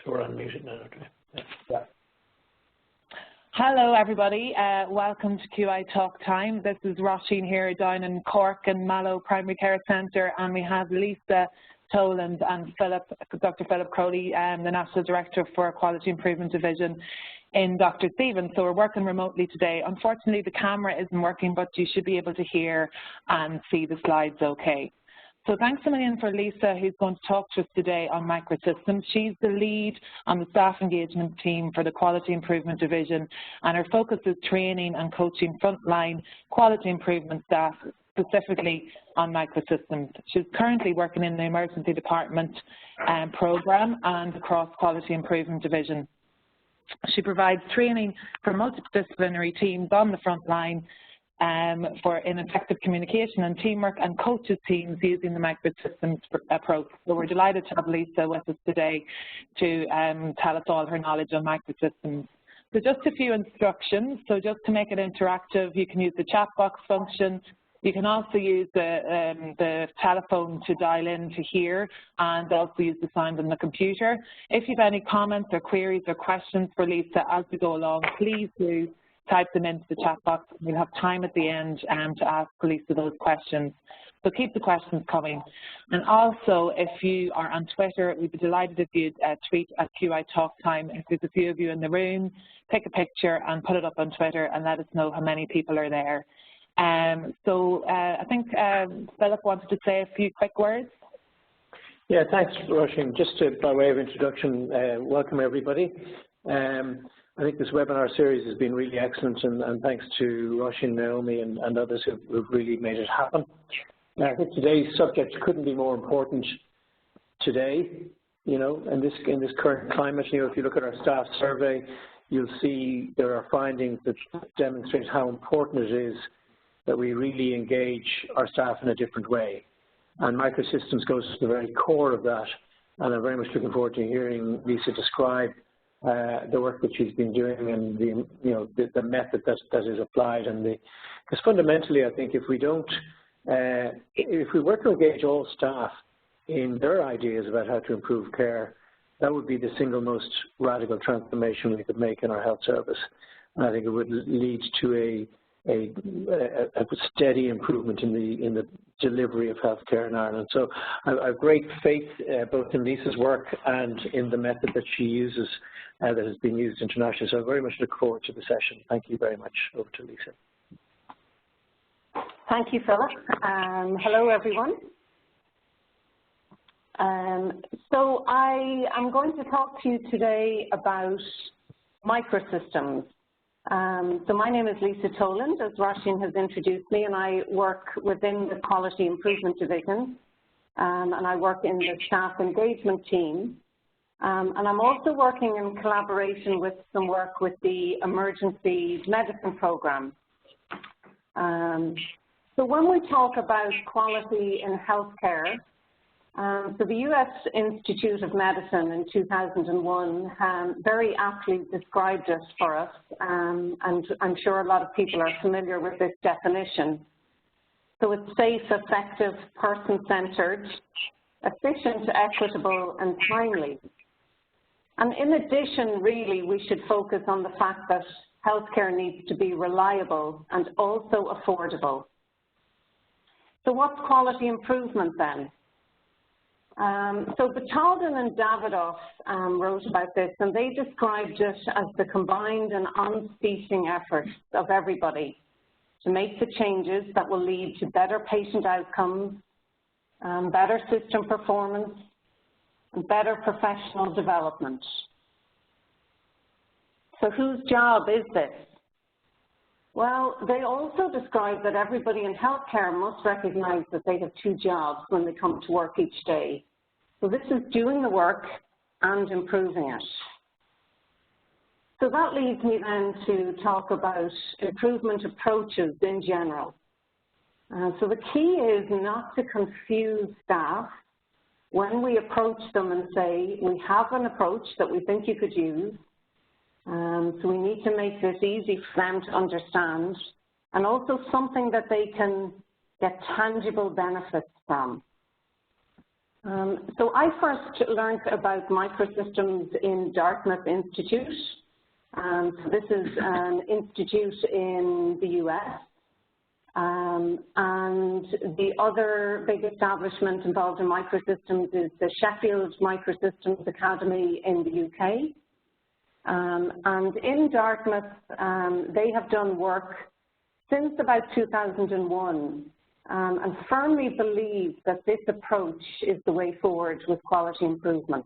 So we're unmuted now, okay? Yeah. Hello everybody, welcome to QI Talk Time. This is Roisin here down in Cork and Mallow Primary Care Centre, and we have Lisa Toland and Dr. Philip Crowley, the National Director for Quality Improvement Division in Dr. Stevens. So we're working remotely today. Unfortunately the camera isn't working, but you should be able to hear and see the slides okay. So thanks a million for Lisa, who's going to talk to us today on Microsystems. She's the lead on the staff engagement team for the Quality Improvement Division, and her focus is training and coaching frontline quality improvement staff, specifically on Microsystems. She's currently working in the Emergency Department program and across Quality Improvement Division. She provides training for multidisciplinary teams on the front line for effective communication and teamwork, and coaches teams using the Microsystems approach. So we're delighted to have Lisa with us today to tell us all her knowledge on Microsystems. So just a few instructions. So just to make it interactive, you can use the chat box function. You can also use the telephone to dial in to hear, and also use the sound on the computer. If you have any comments or queries or questions for Lisa as we go along, please do type them into the chat box. We'll have time at the end to ask Lisa those questions. So keep the questions coming. And also, if you are on Twitter, we'd be delighted if you'd tweet at QI Talk Time. If there's a few of you in the room, take a picture and put it up on Twitter and let us know how many people are there. I think Philip wanted to say a few quick words. Yeah, thanks, Roisin. Just by way of introduction, welcome everybody. I think this webinar series has been really excellent, and thanks to Roisin, Naomi, and others who've really made it happen. I think today's subject couldn't be more important today, you know, in this current climate. You know, if you look at our staff survey, you'll see there are findings that demonstrate how important it is that we really engage our staff in a different way. And Microsystems goes to the very core of that, and I'm very much looking forward to hearing Lisa describe the work that she's been doing and the method that is applied, and because fundamentally I think if we were to engage all staff in their ideas about how to improve care, that would be the single most radical transformation we could make in our health service, and I think it would lead to a steady improvement in the delivery of healthcare in Ireland. So I have great faith both in Lisa's work and in the method that she uses that has been used internationally. So I very much look forward to the session. Thank you very much. Over to Lisa. Thank you, Philip. Hello, everyone. So I am going to talk to you today about Microsystems. So my name is Lisa Toland, as Roisin has introduced me, and I work within the Quality Improvement Division, and I work in the staff engagement team. And I'm also working in collaboration with some work with the emergency medicine program. So when we talk about quality in healthcare, so the U.S. Institute of Medicine in 2001 very aptly described it for us, and I'm sure a lot of people are familiar with this definition. So it's safe, effective, person-centered, efficient, equitable, and timely. And in addition, really, we should focus on the fact that healthcare needs to be reliable and also affordable. So what's quality improvement then? So Batalden and Davidoff wrote about this, and they described it as the combined and unceasing efforts of everybody to make the changes that will lead to better patient outcomes, better system performance, and better professional development. So whose job is this? Well, they also describe that everybody in healthcare must recognize that they have two jobs when they come to work each day. So this is doing the work and improving it. So that leads me then to talk about improvement approaches in general. So the key is not to confuse staff when we approach them and say, we have an approach that we think you could use, so we need to make this easy for them to understand, and also something that they can get tangible benefits from. So I first learned about microsystems in Dartmouth Institute. So this is an institute in the US. And the other big establishment involved in microsystems is the Sheffield Microsystems Academy in the UK. And in Dartmouth, they have done work since about 2001 and firmly believe that this approach is the way forward with quality improvement.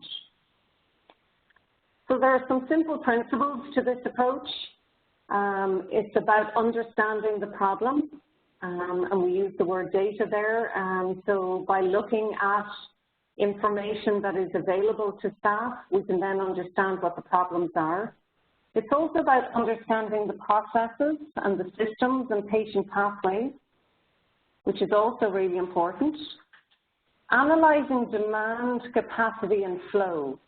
So there are some simple principles to this approach. It's about understanding the problem, and we use the word data there. So by looking at information that is available to staff, we can then understand what the problems are. It's also about understanding the processes and the systems and patient pathways, which is also really important. Analyzing demand, capacity, and flow.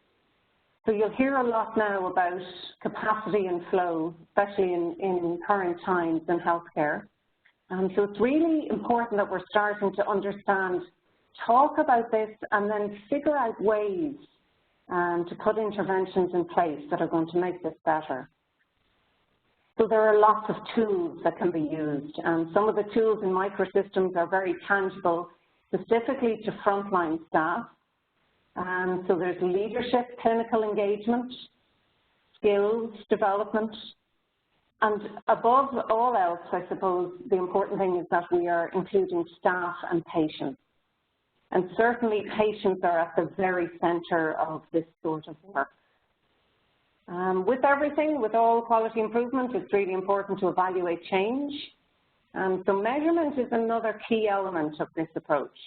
So you'll hear a lot now about capacity and flow, especially in current times in healthcare. So it's really important that we're starting to understand, talk about this, and then figure out ways to put interventions in place that are going to make this better. So there are lots of tools that can be used, and some of the tools in microsystems are very tangible, specifically to frontline staff. So there's leadership, clinical engagement, skills development, and above all else, I suppose, the important thing is that we are including staff and patients. And certainly patients are at the very center of this sort of work. With everything, with all quality improvement, it's really important to evaluate change. So measurement is another key element of this approach.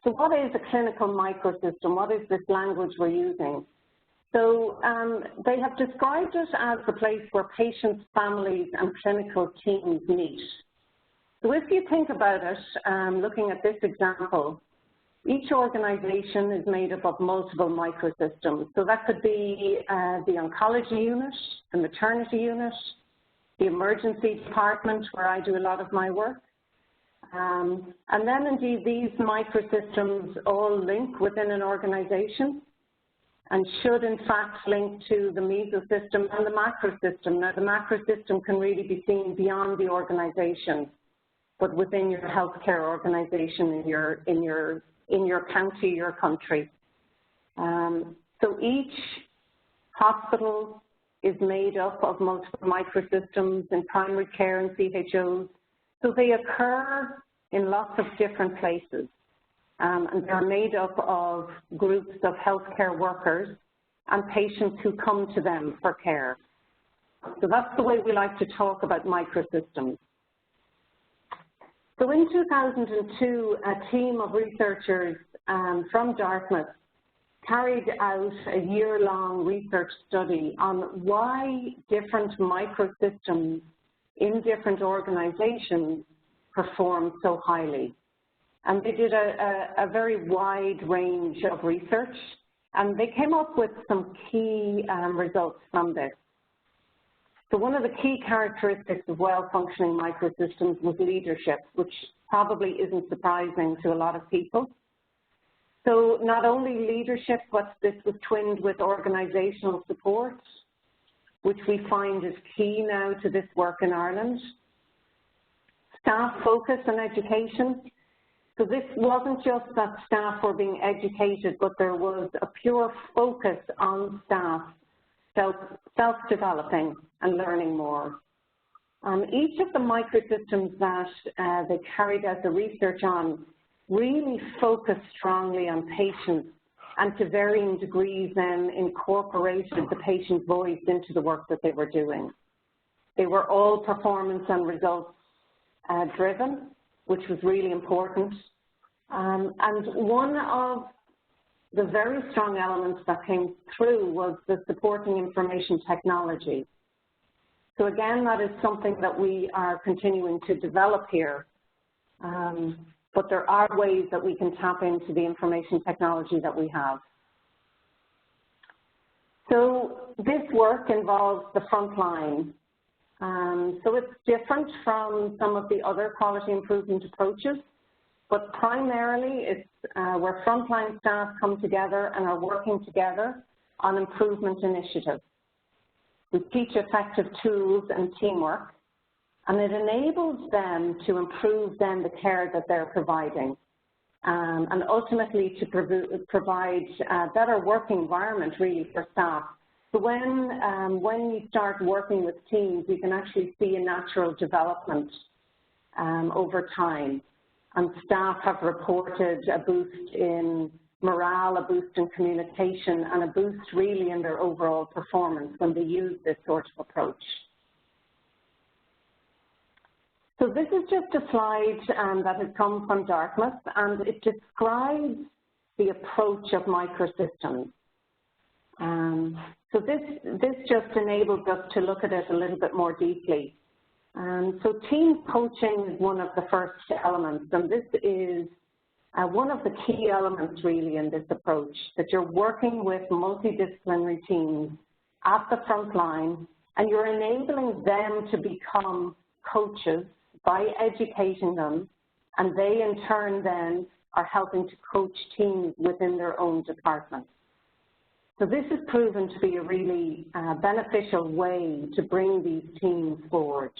So what is a clinical microsystem? What is this language we're using? So they have described it as the place where patients, families, and clinical teams meet. So if you think about it, looking at this example, each organization is made up of multiple microsystems. So that could be the oncology unit, the maternity unit, the emergency department where I do a lot of my work. And then indeed these microsystems all link within an organization and should in fact link to the mesosystem and the macrosystem. Now the macrosystem can really be seen beyond the organization, but within your healthcare organization in your county, your country. So each hospital is made up of multiple microsystems in primary care and CHOs. So they occur in lots of different places, and they're made up of groups of healthcare workers and patients who come to them for care. So that's the way we like to talk about microsystems. So in 2002, a team of researchers from Dartmouth carried out a year-long research study on why different microsystems in different organizations perform so highly. And they did a very wide range of research, and they came up with some key results from this. So one of the key characteristics of well-functioning microsystems was leadership, which probably isn't surprising to a lot of people. So not only leadership, but this was twinned with organizational support, which we find is key now to this work in Ireland. Staff focus and education. So this wasn't just that staff were being educated, but there was a pure focus on staff self-developing and learning more. Each of the microsystems that they carried out the research on really focused strongly on patients and to varying degrees then incorporated the patient's voice into the work that they were doing. They were all performance and results driven, which was really important. And one of the very strong elements that came through was the supporting information technology. So again, that is something that we are continuing to develop here. But there are ways that we can tap into the information technology that we have. So this work involves the Frontline. So it's different from some of the other quality improvement approaches, but primarily it's where frontline staff come together and are working together on improvement initiatives. We teach effective tools and teamwork, and it enables them to improve then the care that they're providing, and ultimately to provide a better working environment really for staff. So when you start working with teams, you can actually see a natural development over time. And staff have reported a boost in morale, a boost in communication, and a boost really in their overall performance when they use this sort of approach. So this is just a slide that has come from Dartmouth, and it describes the approach of Microsystems. So this just enables us to look at it a little bit more deeply. So team coaching is one of the first elements, and this is one of the key elements really in this approach, that you're working with multidisciplinary teams at the front line, and you're enabling them to become coaches by educating them, and they in turn then are helping to coach teams within their own department. So this has proven to be a really beneficial way to bring these teams forward.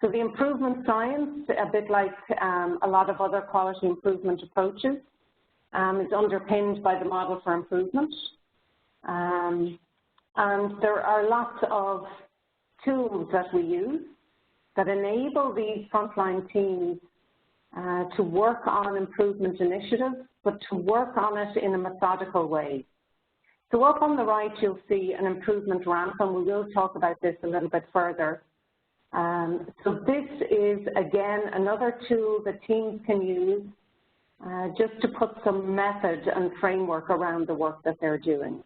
So the improvement science, a bit like a lot of other quality improvement approaches, is underpinned by the model for improvement. And there are lots of tools that we use that enable these frontline teams to work on improvement initiatives, but to work on it in a methodical way. So up on the right, you'll see an improvement ramp, and we will talk about this a little bit further. So this is, again, another tool that teams can use just to put some method and framework around the work that they're doing.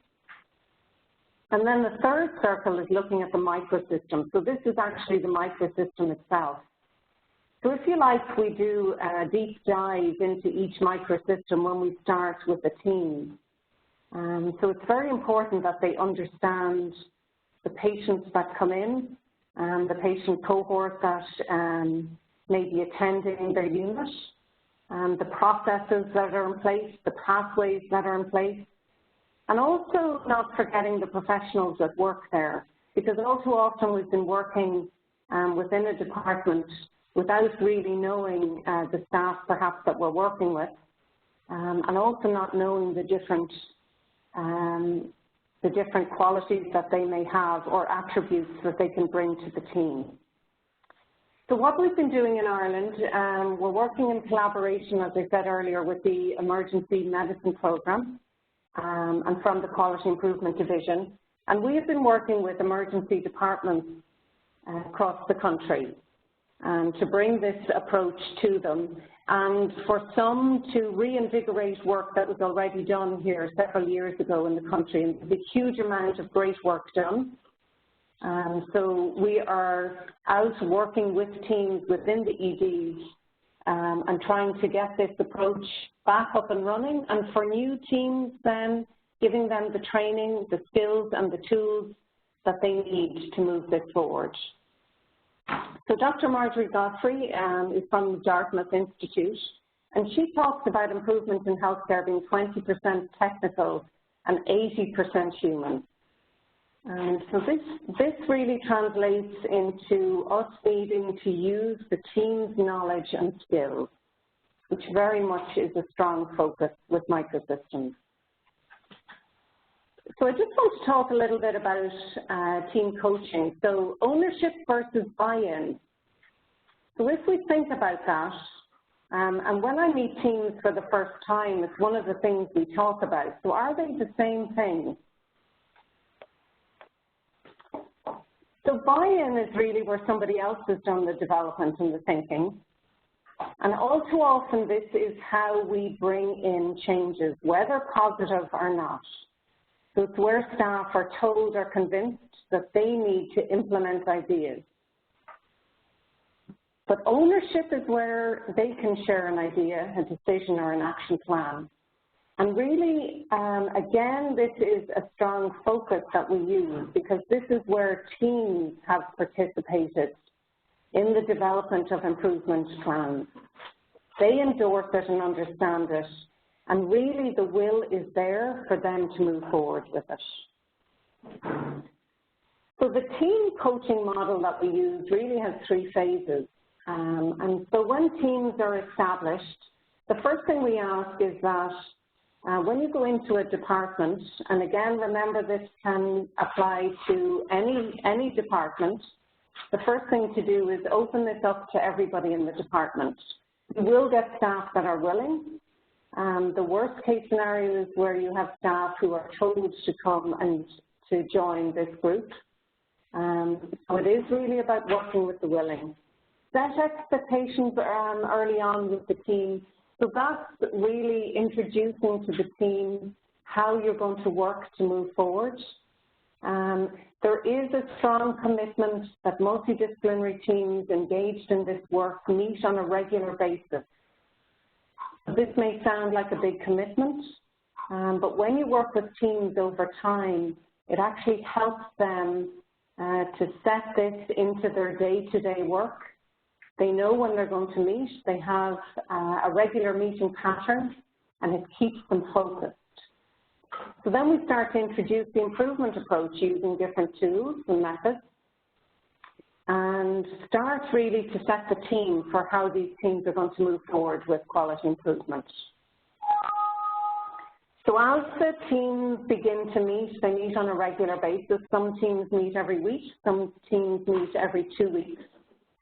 And then the third circle is looking at the microsystem. So this is actually the microsystem itself. So if you like, we do a deep dive into each microsystem when we start with the team. So it's very important that they understand the patients that come in, the patient cohort that may be attending their unit, the processes that are in place, the pathways that are in place, and also not forgetting the professionals that work there, because all too often we've been working within a department without really knowing the staff perhaps that we're working with, and also not knowing the different qualities that they may have or attributes that they can bring to the team. So what we've been doing in Ireland, we're working in collaboration, as I said earlier, with the Emergency Medicine Programme and from the Quality Improvement Division. And we have been working with emergency departments across the country to bring this approach to them, and for some to reinvigorate work that was already done here several years ago in the country. And there's a huge amount of great work done. So we are out working with teams within the EDs and trying to get this approach back up and running. And for new teams then, giving them the training, the skills and the tools that they need to move this forward. So Dr. Marjorie Godfrey is from the Dartmouth Institute, and she talks about improvements in healthcare being 20% technical and 80% human. And so this really translates into us needing to use the team's knowledge and skills, which very much is a strong focus with Microsystems. So I just want to talk a little bit about team coaching. So ownership versus buy-in. So if we think about that, and when I meet teams for the first time, it's one of the things we talk about. So are they the same thing? So buy-in is really where somebody else has done the development and the thinking. And all too often this is how we bring in changes, whether positive or not. So it's where staff are told or convinced that they need to implement ideas. But ownership is where they can share an idea, a decision, or an action plan. And really, again, this is a strong focus that we use, because this is where teams have participated in the development of improvement plans. They endorse it and understand it, and really the will is there for them to move forward with it. So the team coaching model that we use really has 3 phases. And so when teams are established, the first thing we ask is that when you go into a department, and again, remember this can apply to any department, the first thing to do is open this up to everybody in the department. You will get staff that are willing. The worst case scenario is where you have staff who are told to come and to join this group. So it is really about working with the willing. Set expectations early on with the team. So that's really introducing to the team how you're going to work to move forward. There is a strong commitment that multidisciplinary teams engaged in this work meet on a regular basis. This may sound like a big commitment, but when you work with teams over time, it actually helps them to set this into their day-to-day work. They know when they're going to meet, they have a regular meeting pattern, and it keeps them focused. So then we start to introduce the improvement approach using different tools and methods, and start really to set the team for how these teams are going to move forward with quality improvement. So as the teams begin to meet, they meet on a regular basis. Some teams meet every week, some teams meet every 2 weeks.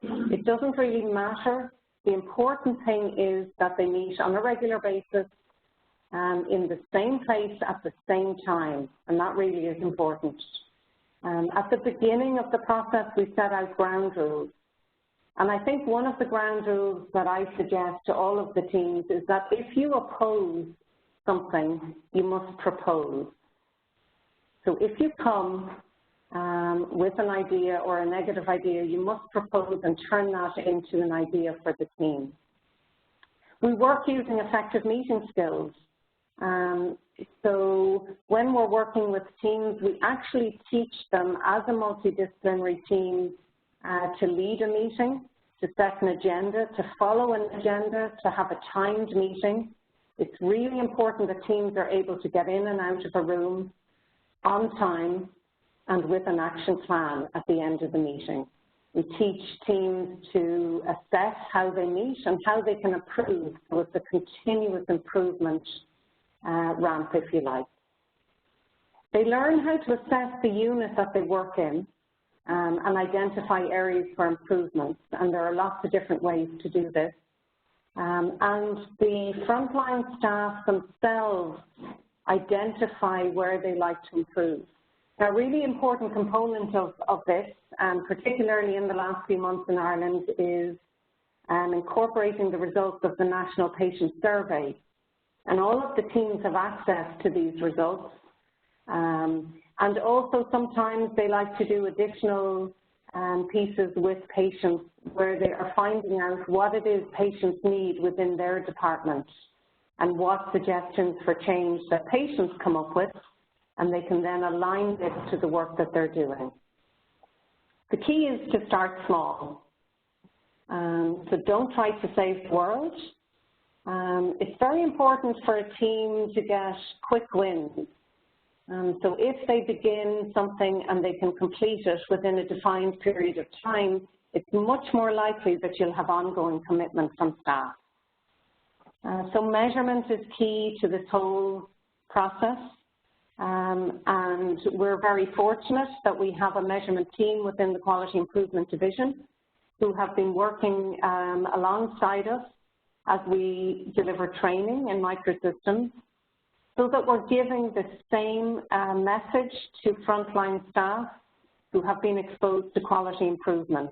It doesn't really matter. The important thing is that they meet on a regular basis in the same place at the same time, and that really is important. At the beginning of the process, we set out ground rules. And I think one of the ground rules that I suggest to all of the teams is that if you oppose something, you must propose. So if you come with an idea or a negative idea, you must propose and turn that into an idea for the team. We work using effective meeting skills. So when we're working with teams, we actually teach them as a multidisciplinary team to lead a meeting, to set an agenda, to follow an agenda, to have a timed meeting. It's really important that teams are able to get in and out of a room on time and with an action plan at the end of the meeting. We teach teams to assess how they meet and how they can improve with the continuous improvement ramp, if you like. They learn how to assess the unit that they work in and identify areas for improvements, and there are lots of different ways to do this. And the frontline staff themselves identify where they like to improve. Now, a really important component of this, particularly in the last few months in Ireland, is incorporating the results of the National Patient Survey. And all of the teams have access to these results. And also sometimes they like to do additional pieces with patients where they are finding out what it is patients need within their department and what suggestions for change that patients come up with, and they can then align this to the work that they're doing. The key is to start small. So don't try to save the world. It's very important for a team to get quick wins. So if they begin something and they can complete it within a defined period of time, it's much more likely that you'll have ongoing commitment from staff. So measurement is key to this whole process. And we're very fortunate that we have a measurement team within the Quality Improvement Division who have been working alongside us as we deliver training in Microsystems, so that we're giving the same message to frontline staff who have been exposed to quality improvement,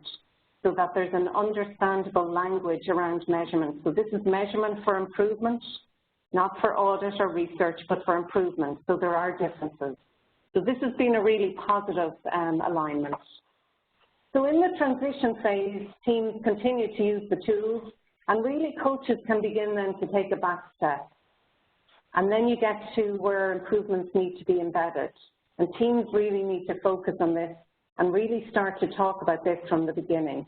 so that there's an understandable language around measurement. So this is measurement for improvement, not for audit or research, but for improvement. So there are differences. So this has been a really positive alignment. So in the transition phase, teams continue to use the tools, and really coaches can begin then to take a back step. And then you get to where improvements need to be embedded. And teams really need to focus on this and really start to talk about this from the beginning.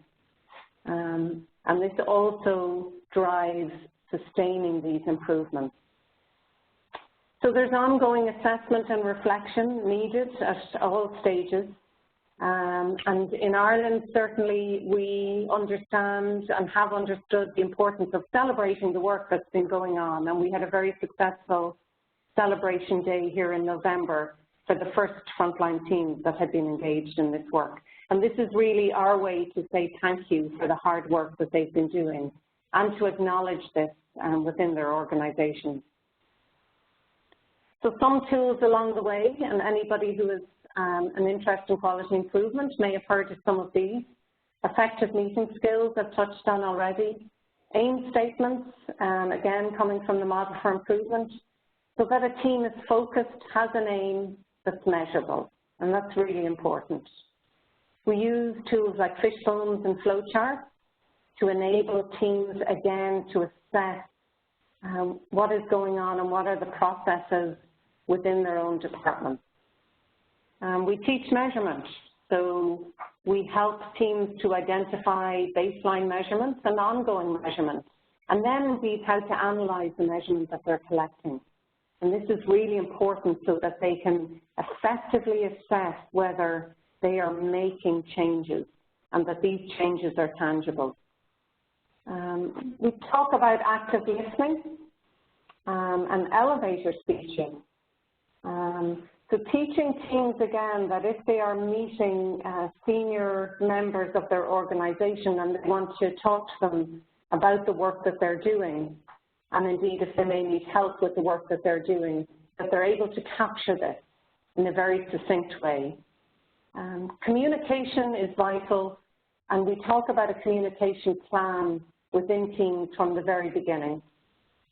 And this also drives sustaining these improvements. So there's ongoing assessment and reflection needed at all stages. And in Ireland, certainly we understand and have understood the importance of celebrating the work that's been going on. And we had a very successful celebration day here in November for the first frontline teams that had been engaged in this work. And this is really our way to say thank you for the hard work that they've been doing and to acknowledge this within their organizations. So some tools along the way, and anybody who has an interest in quality improvement may have heard of some of these. Effective meeting skills I've touched on already. Aim statements, again, coming from the model for improvement, so that a team is focused, has an aim that's measurable, and that's really important. We use tools like fishbones and flowcharts to enable teams, again, to assess what is going on and what are the processes within their own department. We teach measurement, so we help teams to identify baseline measurements and ongoing measurements, and then indeed how to analyze the measurements that they're collecting. And this is really important so that they can effectively assess whether they are making changes and that these changes are tangible. We talk about active listening and elevator speeching. So teaching teams, again, that if they are meeting senior members of their organization and they want to talk to them about the work that they're doing, and indeed if they may need help with the work that they're doing, that they're able to capture this in a very succinct way. Communication is vital, and we talk about a communication plan within teams from the very beginning.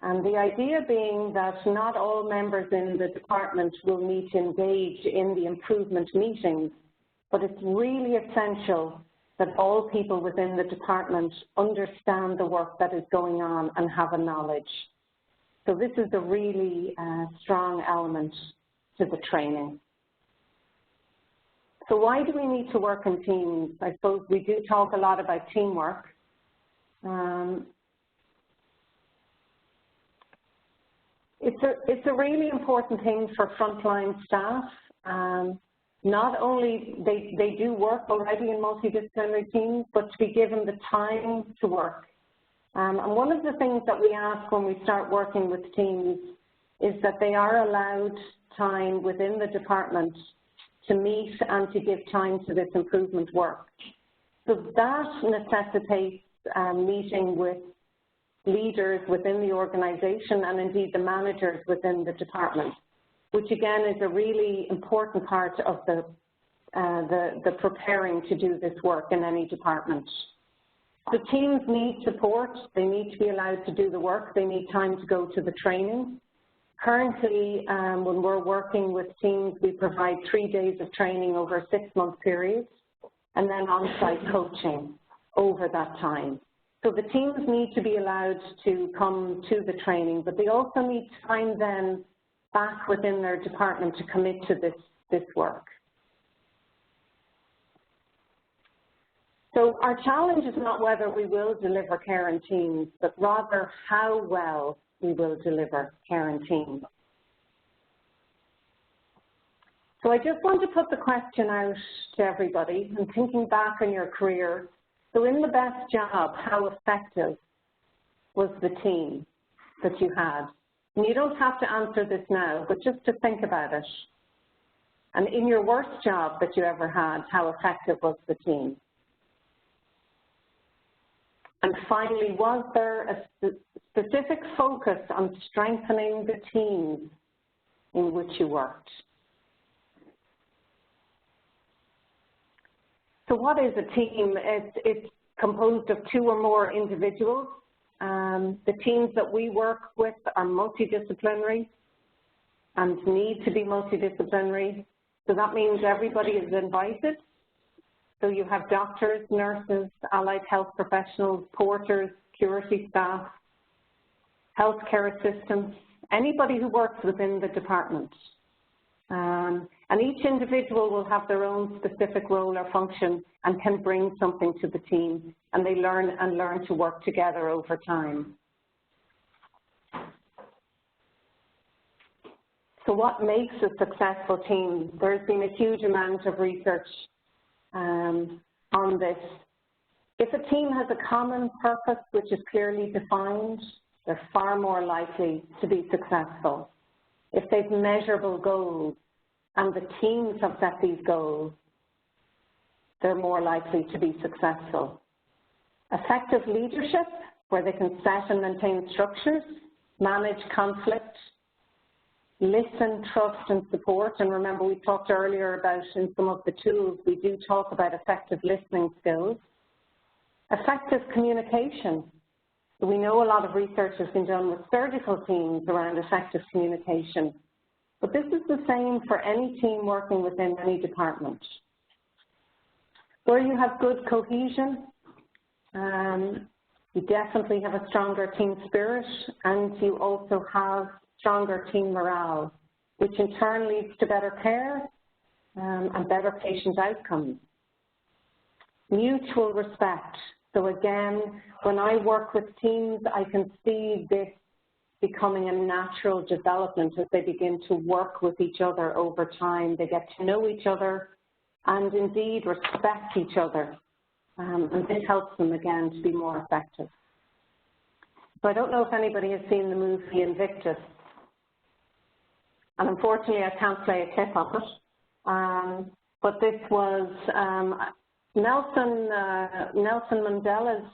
And the idea being that not all members in the department will need to engage in the improvement meetings, but it's really essential that all people within the department understand the work that is going on and have a knowledge. So this is a really strong element to the training. So why do we need to work in teams? I suppose we do talk a lot about teamwork. It's a really important thing for frontline staff. Not only they do work already in multidisciplinary teams, but to be given the time to work. And one of the things that we ask when we start working with teams is that they are allowed time within the department to meet and to give time to this improvement work. So that necessitates meeting with leaders within the organization and indeed the managers within the department, which again is a really important part of the preparing to do this work in any department. The teams need support, they need to be allowed to do the work, they need time to go to the training. Currently, when we're working with teams, we provide 3 days of training over a 6-month period, and then on-site coaching over that time. So the teams need to be allowed to come to the training, but they also need time then back within their department to commit to this work. So our challenge is not whether we will deliver care in teams, but rather how well we will deliver care in teams. So I just want to put the question out to everybody, and thinking back on your career, so in the best job, how effective was the team that you had? And you don't have to answer this now, but just to think about it. And in your worst job that you ever had, how effective was the team? And finally, was there a specific focus on strengthening the teams in which you worked? So what is a team? It's composed of 2 or more individuals. The teams that we work with are multidisciplinary and need to be multidisciplinary. So that means everybody is invited. So you have doctors, nurses, allied health professionals, porters, security staff, healthcare assistants, anybody who works within the department. And each individual will have their own specific role or function and can bring something to the team, and they learn to work together over time. So what makes a successful team? There's been a huge amount of research on this. If a team has a common purpose which is clearly defined, they're far more likely to be successful. If they've measurable goals and the teams have set these goals, they're more likely to be successful. Effective leadership, where they can set and maintain structures, manage conflict, listen, trust, and support. And remember, we talked earlier about in some of the tools, we do talk about effective listening skills. Effective communication. We know a lot of research has been done with surgical teams around effective communication, but this is the same for any team working within any department. Where you have good cohesion, you definitely have a stronger team spirit, and you also have stronger team morale, which in turn leads to better care and better patient outcomes. Mutual respect. So again, when I work with teams, I can see this becoming a natural development as they begin to work with each other over time. They get to know each other and indeed respect each other. And this helps them, again, to be more effective. So I don't know if anybody has seen the movie Invictus. And unfortunately, I can't play a clip of it. But this was Nelson Mandela's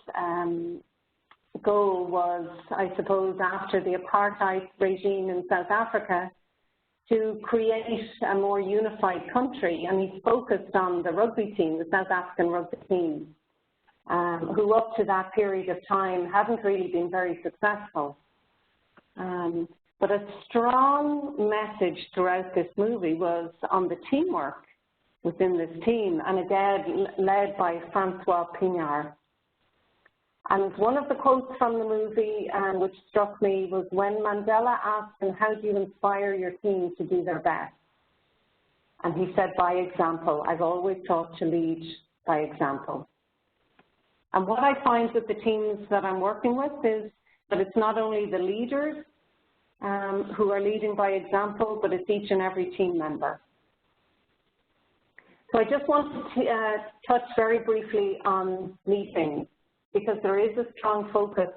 goal was, I suppose, after the apartheid regime in South Africa, to create a more unified country, and he focused on the rugby team, the South African rugby team, who up to that period of time hadn't really been very successful. But a strong message throughout this movie was on the teamwork within this team, and again, led by Francois Pignard. And one of the quotes from the movie which struck me was when Mandela asked him, how do you inspire your team to do their best? And he said, by example. I've always taught to lead by example. And what I find with the teams that I'm working with is that it's not only the leaders who are leading by example, but it's each and every team member. So I just want to touch very briefly on meetings, because there is a strong focus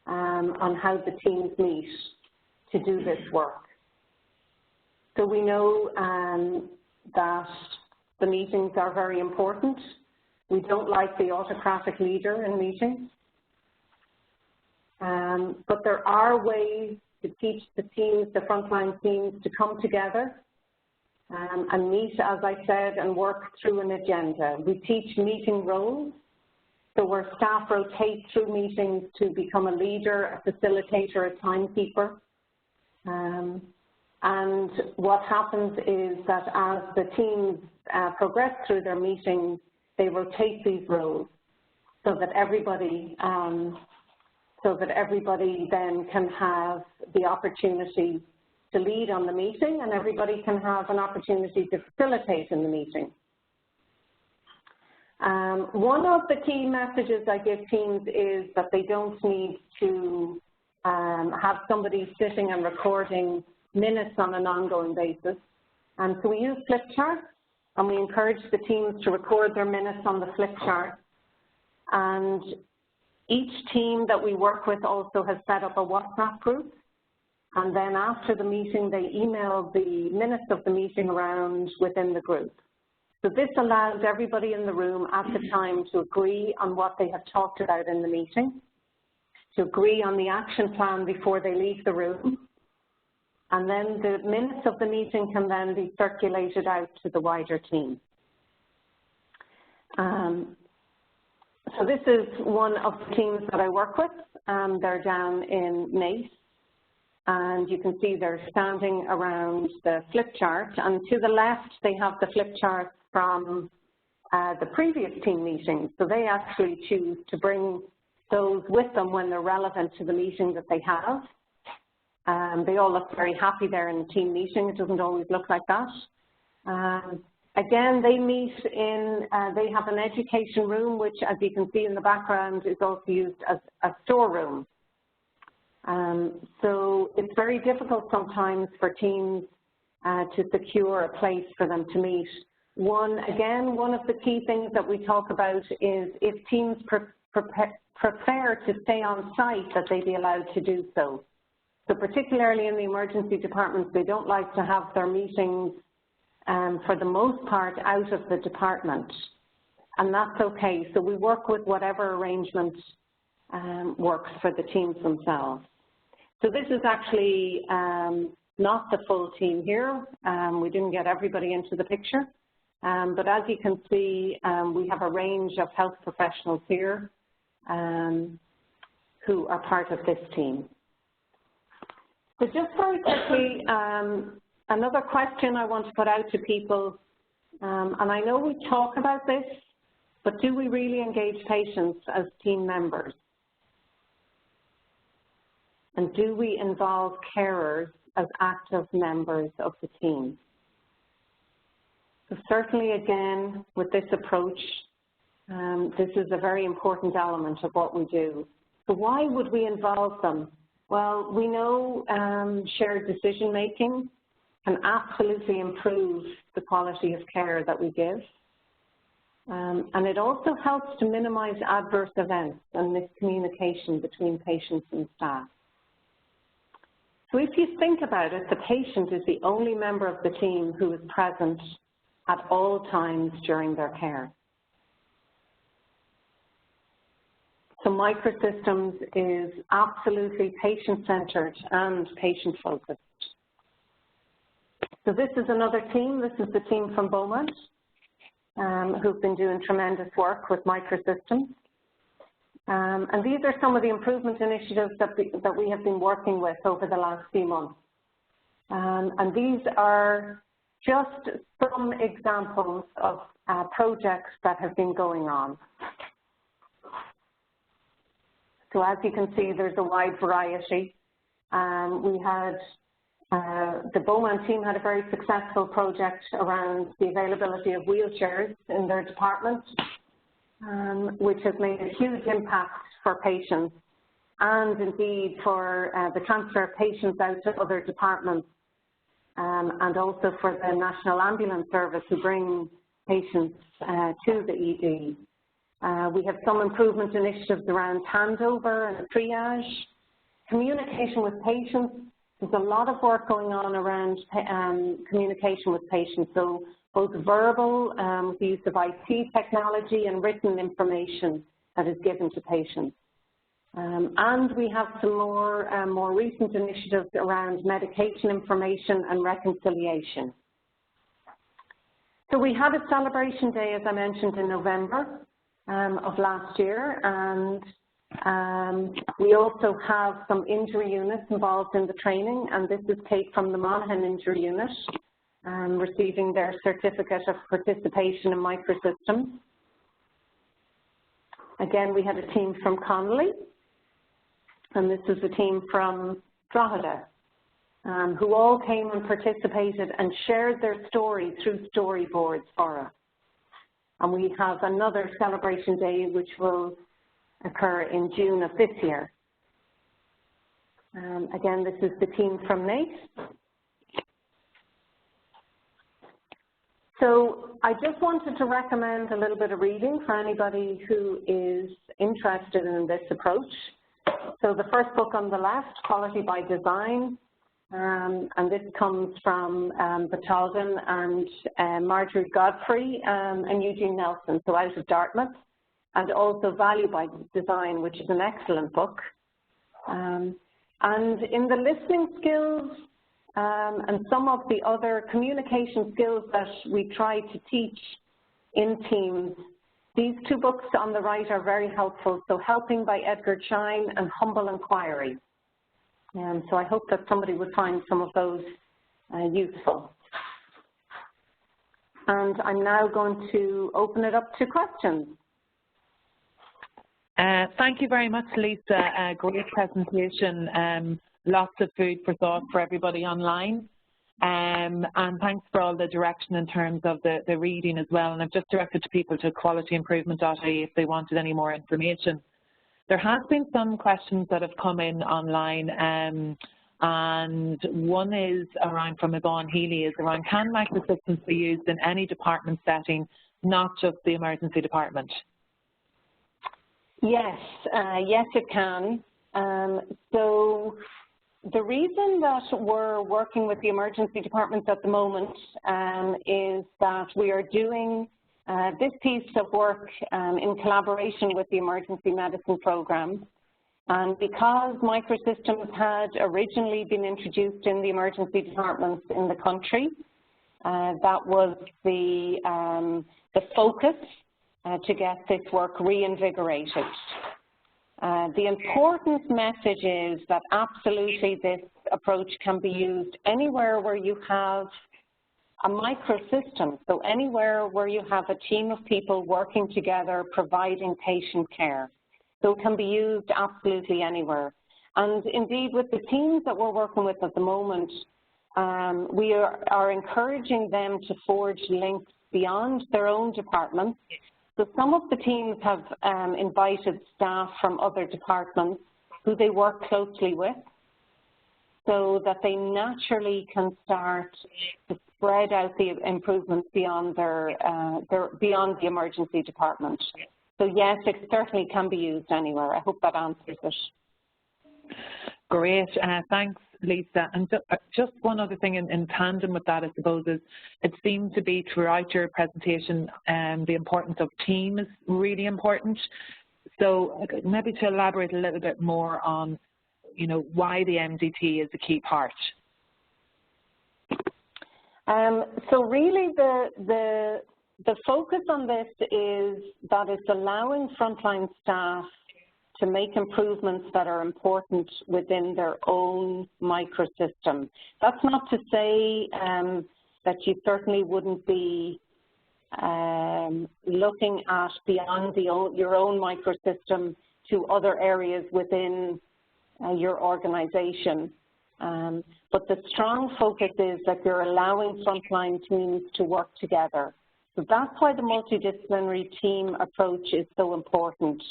on how the teams meet to do this work. So we know that the meetings are very important. We don't like the autocratic leader in meetings. But there are ways to teach the teams, the frontline teams, to come together and meet, as I said, and work through an agenda. We teach meeting roles, so where staff rotate through meetings to become a leader, a facilitator, a timekeeper. And what happens is that as the teams progress through their meetings, they rotate these roles so that everybody then can have the opportunity to lead on the meeting, and everybody can have an opportunity to facilitate in the meeting. One of the key messages I give teams is that they don't need to have somebody sitting and recording minutes on an ongoing basis. And so we use flip charts, and we encourage the teams to record their minutes on the flip chart. And each team that we work with also has set up a WhatsApp group. And then after the meeting, they email the minutes of the meeting around within the group. So this allows everybody in the room at the time to agree on what they have talked about in the meeting, to agree on the action plan before they leave the room, and then the minutes of the meeting can then be circulated out to the wider team. So this is one of the teams that I work with. They're down in Nace, and you can see they're standing around the flip chart, and to the left they have the flip chart from the previous team meetings. So they actually choose to bring those with them when they're relevant to the meeting that they have. They all look very happy there in the team meeting. It doesn't always look like that. Again, they meet in, they have an education room, which, as you can see in the background, is also used as a storeroom. So it's very difficult sometimes for teams to secure a place for them to meet. One of the key things that we talk about is if teams prefer to stay on site, that they be allowed to do so. So particularly in the emergency departments, they don't like to have their meetings, for the most part, out of the department. And that's okay. So we work with whatever arrangement works for the teams themselves. So this is actually not the full team here. We didn't get everybody into the picture. But as you can see, we have a range of health professionals here who are part of this team. So just very quickly, another question I want to put out to people, and I know we talk about this, but do we really engage patients as team members? And do we involve carers as active members of the team? So certainly, again, with this approach, this is a very important element of what we do. So why would we involve them? Well, we know shared decision-making can absolutely improve the quality of care that we give. And it also helps to minimize adverse events and miscommunication between patients and staff. So if you think about it, the patient is the only member of the team who is present at all times during their care. So Microsystems is absolutely patient-centered and patient-focused. So this is another team. This is the team from Beaumont, who've been doing tremendous work with Microsystems. And these are some of the improvement initiatives that we have been working with over the last few months. And these are just some examples of projects that have been going on. So as you can see, there's a wide variety. We had, the Beaumont team had a very successful project around the availability of wheelchairs in their department, which has made a huge impact for patients and indeed for the transfer of patients out to other departments, and also for the National Ambulance Service who bring patients to the ED. We have some improvement initiatives around handover and triage, communication with patients. There's a lot of work going on around communication with patients, so both verbal with the use of IT technology and written information that is given to patients. And we have some more recent initiatives around medication information and reconciliation. So we had a celebration day, as I mentioned, in November of last year, and we also have some injury units involved in the training, and this is Kate from the Monaghan Injury Unit, receiving their certificate of participation in Microsystems. Again, we had a team from Connolly, and this is a team from Drogheda, who all came and participated and shared their story through storyboards for us. And we have another celebration day which will occur in June of this year. Again, this is the team from NATE. So I just wanted to recommend a little bit of reading for anybody who is interested in this approach. So the first book on the left, Quality by Design, and this comes from Batalden and Marjorie Godfrey and Eugene Nelson, so out of Dartmouth, and also Value by Design, which is an excellent book. And in the listening skills and some of the other communication skills that we try to teach in teams, these two books on the right are very helpful. So Helping by Edgar Schein and Humble Inquiry. So I hope that somebody would find some of those useful. And I'm now going to open it up to questions. Thank you very much, Lisa. Great presentation. Lots of food for thought for everybody online. And thanks for all the direction in terms of the reading as well. And I've just directed to people to qualityimprovement.ie if they wanted any more information. There has been some questions that have come in online, and one is around, from Yvonne Healy, is around, can microsystems be used in any department setting, not just the emergency department? Yes, yes it can. So the reason that we're working with the emergency departments at the moment is that we are doing this piece of work in collaboration with the emergency medicine program. And because Microsystems had originally been introduced in the emergency departments in the country, that was the focus to get this work reinvigorated. The important message is that absolutely this approach can be used anywhere where you have a microsystem, so anywhere where you have a team of people working together providing patient care. So it can be used absolutely anywhere. And indeed, with the teams that we're working with at the moment, we are encouraging them to forge links beyond their own departments. So some of the teams have invited staff from other departments who they work closely with, so that they naturally can start to spread out the improvements beyond beyond the emergency department. So yes, it certainly can be used anywhere. I hope that answers it. Great, thanks, Lisa. And just one other thing in tandem with that, I suppose, is it seemed to be throughout your presentation the importance of team is really important. So maybe to elaborate a little bit more on, you know, why the MDT is a key part. So really the focus on this is that it's allowing frontline staff to make improvements that are important within their own microsystem. That's not to say that you certainly wouldn't be looking at beyond your own microsystem to other areas within your organization. But the strong focus is that you're allowing frontline teams to work together. So that's why the multidisciplinary team approach is so important.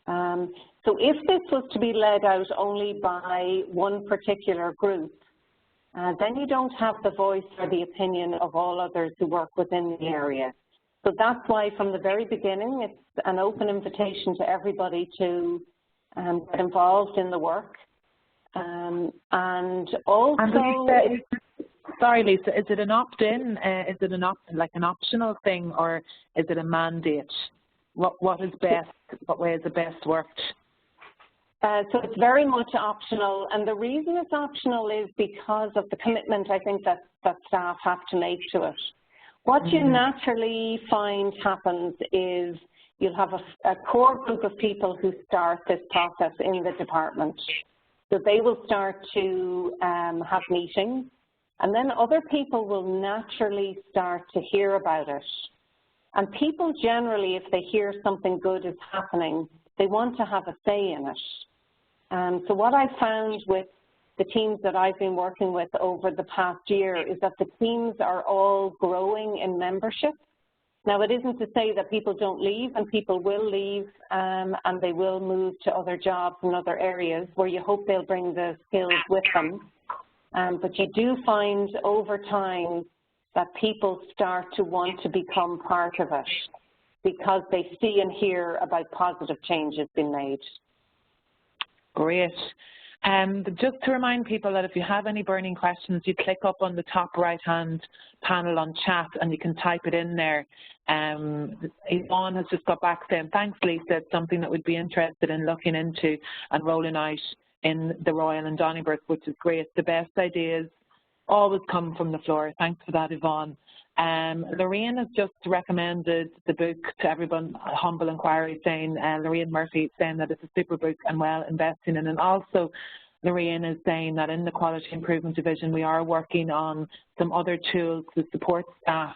So if this was to be led out only by one particular group, then you don't have the voice or the opinion of all others who work within the area. So that's why from the very beginning, it's an open invitation to everybody to get involved in the work. And also... And Lisa, sorry, Lisa, is it an opt-in? Is it like an optional thing, or is it a mandate? What is best? What way is it best worked? So it's very much optional, and the reason it's optional is because of the commitment I think that staff have to make to it. What you naturally find happens is you'll have a core group of people who start this process in the department. So they will start to have meetings, and then other people will naturally start to hear about it. And people generally, if they hear something good is happening, they want to have a say in it. So what I found with the teams that I've been working with over the past year is that the teams are all growing in membership. Now, it isn't to say that people don't leave, and people will leave, and they will move to other jobs in other areas where you hope they'll bring the skills with them. But you do find over time that people start to want to become part of it because they see and hear about positive changes being made. Great. Just to remind people that if you have any burning questions, you click up on the top right-hand panel on chat and you can type it in there. Yvonne has just got back saying, thanks, Lisa, it's something that we'd be interested in looking into and rolling out in the Royal and Donnybrook, which is great. The best ideas always come from the floor. Thanks for that, Yvonne. Lorraine has just recommended the book to everyone, Humble Inquiry, saying, Lorraine Murphy saying that it's a super book and well investing in. And also Lorraine is saying that in the Quality Improvement Division we are working on some other tools to support staff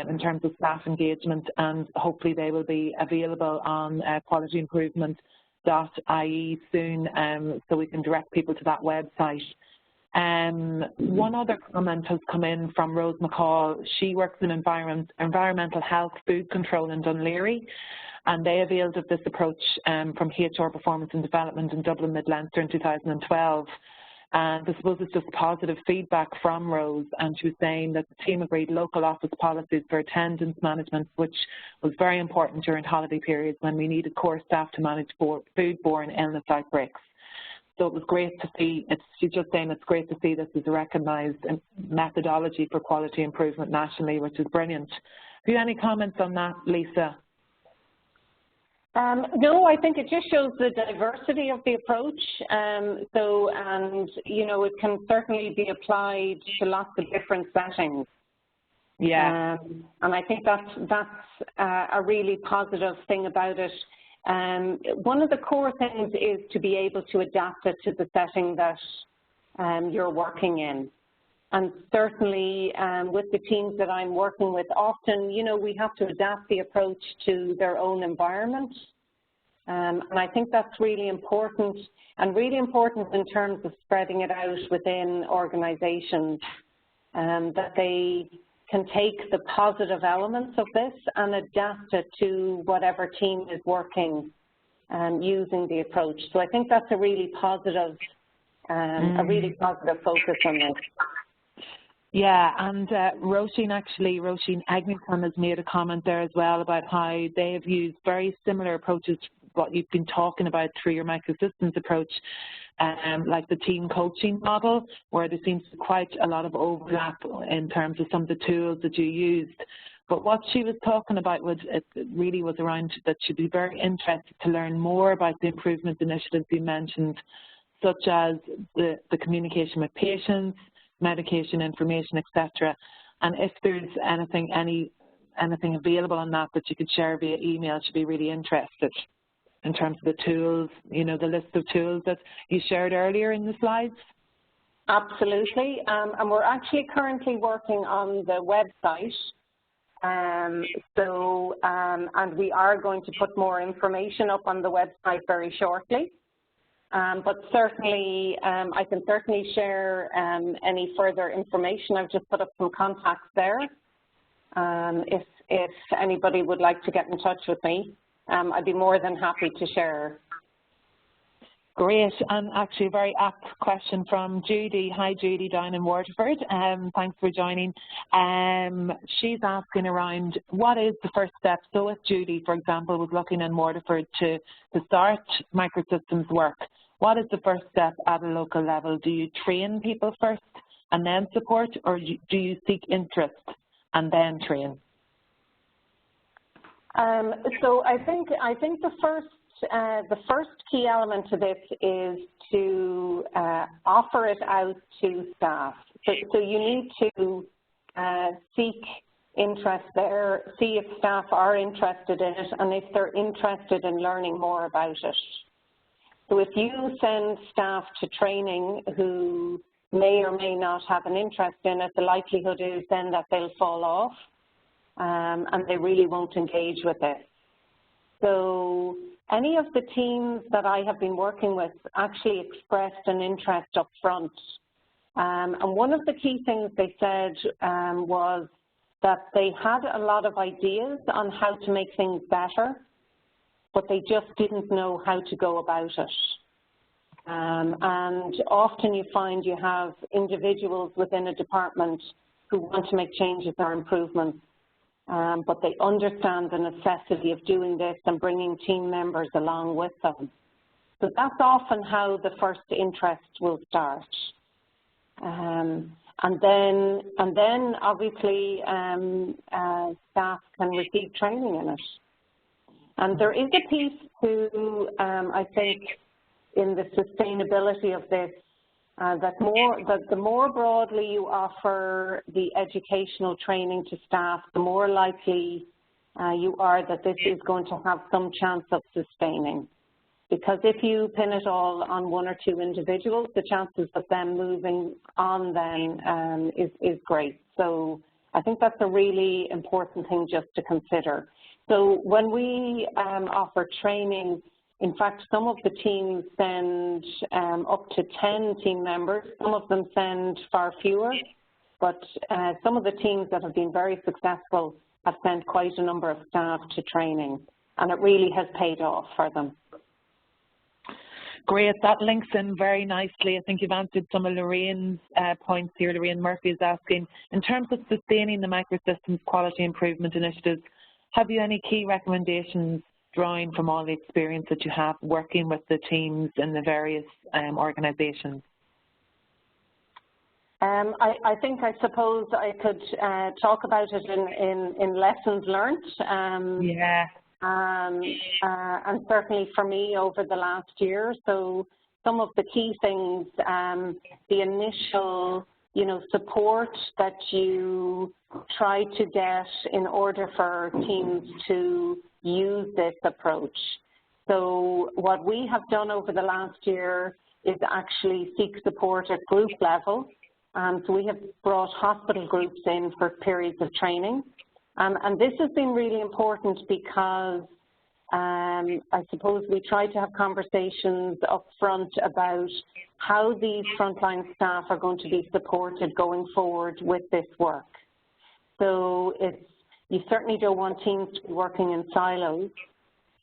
in terms of staff engagement, and hopefully they will be available on qualityimprovement.ie soon, so we can direct people to that website. One other comment has come in from Rose McCall. She works in environmental health food control in Dunleary, and they availed of this approach from HR Performance and Development in Dublin Mid-Leinster in 2012. And I suppose it's just positive feedback from Rose, and she was saying that the team agreed local office policies for attendance management, which was very important during holiday periods when we needed core staff to manage foodborne illness outbreaks. So it was great to see, she's just saying it's great to see this as a recognised methodology for quality improvement nationally, which is brilliant. Have you any comments on that, Lisa? No, I think it just shows the diversity of the approach. You know, it can certainly be applied to lots of different settings. Yeah. And I think that's a really positive thing about it. One of the core things is to be able to adapt it to the setting that you're working in. And certainly with the teams that I'm working with, often, you know, we have to adapt the approach to their own environment. And I think that's really important, and really important in terms of spreading it out within organizations, that they can take the positive elements of this and adapt it to whatever team is working using the approach. So I think that's a really positive focus on this. Yeah, and Roisin Eglinton has made a comment there as well about how they have used very similar approaches to what you've been talking about through your Microsystems approach, like the team coaching model, where there seems to be quite a lot of overlap in terms of some of the tools that you used. But what she was talking about was, it really was around that she'd be very interested to learn more about the improvement initiatives you mentioned, such as the communication with patients, medication information, etc. And if there's anything available on that you could share via email, she'd be really interested in terms of the tools, you know, the list of tools that you shared earlier in the slides. Absolutely, and we're actually currently working on the website. And we are going to put more information up on the website very shortly. But certainly, I can certainly share any further information. I've just put up some contacts there. If anybody would like to get in touch with me, I'd be more than happy to share. Great, and actually a very apt question from Judy. Hi Judy, down in Waterford. Thanks for joining. She's asking around what is the first step. So if Judy, for example, was looking in Waterford to start Microsystems work, what is the first step at a local level? Do you train people first and then support, or do you seek interest and then train? So I think the first key element to this is to offer it out to staff. So you need to seek interest there, see if staff are interested in it, and if they're interested in learning more about it. So if you send staff to training who may or may not have an interest in it, the likelihood is then that they'll fall off and they really won't engage with it. So any of the teams that I have been working with actually expressed an interest up front. And one of the key things they said was that they had a lot of ideas on how to make things better, but they just didn't know how to go about it. And often you find you have individuals within a department who want to make changes or improvements, but they understand the necessity of doing this and bringing team members along with them. So that's often how the first interest will start. And then obviously staff can receive training in it. And there is a piece to, I think, in the sustainability of this, that the more broadly you offer the educational training to staff, the more likely you are that this is going to have some chance of sustaining. Because if you pin it all on one or two individuals, the chances of them moving on then is great. So I think that's a really important thing just to consider. So when we offer training, in fact, some of the teams send up to 10 team members. Some of them send far fewer, but some of the teams that have been very successful have sent quite a number of staff to training. and it really has paid off for them. Great, that links in very nicely. I think you've answered some of Lorraine's points here. Lorraine Murphy is asking, in terms of sustaining the Microsystems quality improvement initiatives, have you any key recommendations drawing from all the experience that you have working with the teams in the various organisations? I think, I suppose I could talk about it in lessons learned. Yeah. And certainly for me over the last year. So some of the key things, the initial, support that you try to get in order for teams to use this approach. So what we have done over the last year is actually seek support at group level. So we have brought hospital groups in for periods of training. And this has been really important because I suppose we try to have conversations up front about how these frontline staff are going to be supported going forward with this work. So you certainly don't want teams to be working in silos.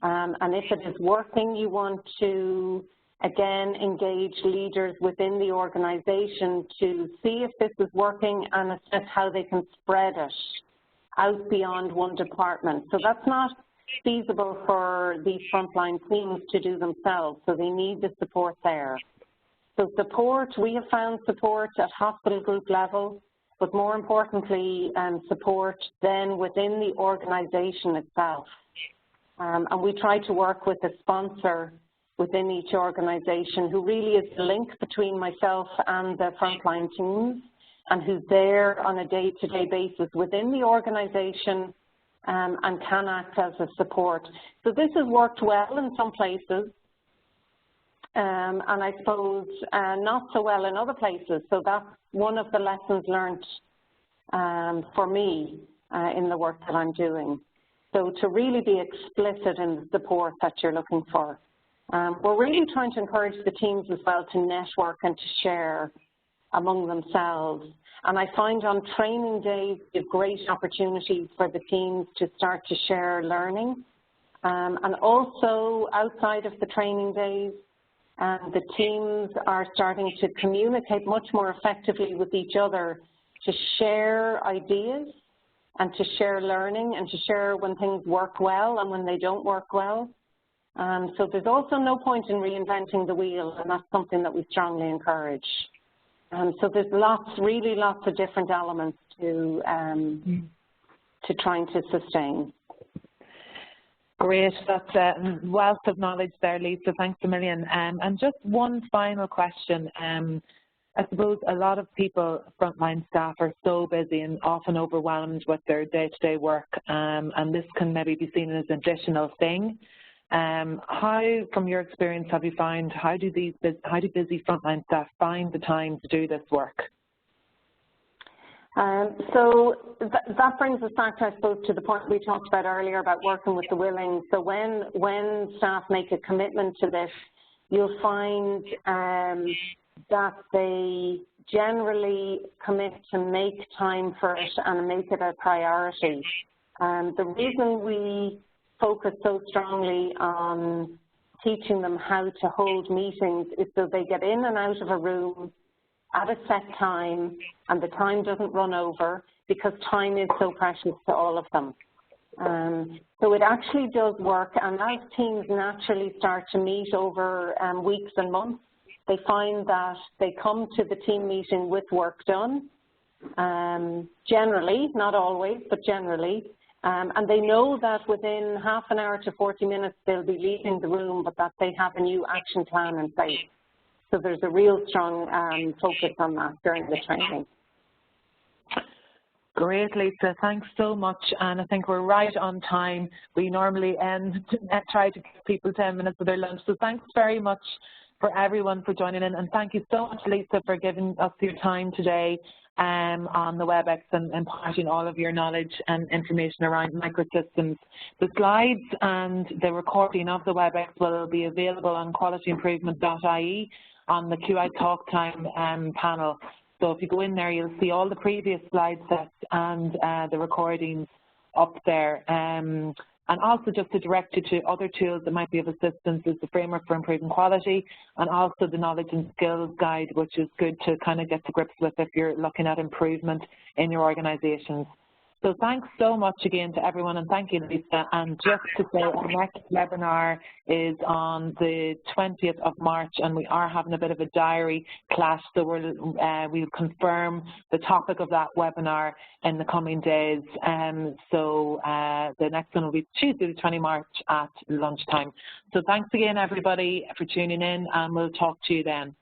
And if it is working, you want to, again, engage leaders within the organization to see if this is working and assess how they can spread it out beyond one department. So that's not feasible for these frontline teams to do themselves, so they need the support there. So support, we have found support at hospital group level, but more importantly, support then within the organization itself. And we try to work with a sponsor within each organization who really is the link between myself and the frontline teams, and who's there on a day-to-day basis within the organization and can act as a support. So this has worked well in some places, and I suppose not so well in other places. So that's one of the lessons learned for me in the work that I'm doing. So to really be explicit in the support that you're looking for. We're really trying to encourage the teams as well to network and to share among themselves. And I find on training days, it's great opportunities for the teams to start to share learning. And also outside of the training days, the teams are starting to communicate much more effectively with each other to share ideas and to share learning and to share when things work well and when they don't work well. So there's also no point in reinventing the wheel, and that's something that we strongly encourage. So there's really lots of different elements to trying to sustain. Great, that's a wealth of knowledge there, Lisa. Thanks a million. And just one final question. I suppose a lot of people, frontline staff, are so busy and often overwhelmed with their day-to-day work, and this can maybe be seen as an additional thing. How, from your experience, have you found, how do busy frontline staff find the time to do this work? So that brings us back, I suppose, to the point we talked about earlier about working with the willing. So when staff make a commitment to this, you'll find that they generally commit to make time for it and make it a priority. The reason we focus so strongly on teaching them how to hold meetings is so they get in and out of a room at a set time and the time doesn't run over, because time is so precious to all of them. So it actually does work, and as teams naturally start to meet over weeks and months, they find that they come to the team meeting with work done, generally, not always, but generally. And they know that within half an hour to 40 minutes they'll be leaving the room, but that they have a new action plan in place. So there's a real strong focus on that during the training. Great, Lisa. Thanks so much. And I think we're right on time. We normally try to give people 10 minutes of their lunch. So thanks very much for everyone for joining in. And thank you so much, Lisa, for giving us your time today on the WebEx and imparting all of your knowledge and information around Microsystems. The slides and the recording of the WebEx will be available on qualityimprovement.ie on the QI Talk Time panel. So if you go in there, you'll see all the previous slide sets and the recordings up there. And And also just to direct you to other tools that might be of assistance is the Framework for Improving Quality, and also the Knowledge and Skills Guide, which is good to kind of get to grips with if you're looking at improvement in your organisations. So thanks so much again to everyone, and thank you, Lisa. And just to say, our next webinar is on the 20th of March, and we are having a bit of a diary clash, so we'll confirm the topic of that webinar in the coming days. So the next one will be Tuesday, the 20th of March at lunchtime. So thanks again, everybody, for tuning in, and we'll talk to you then.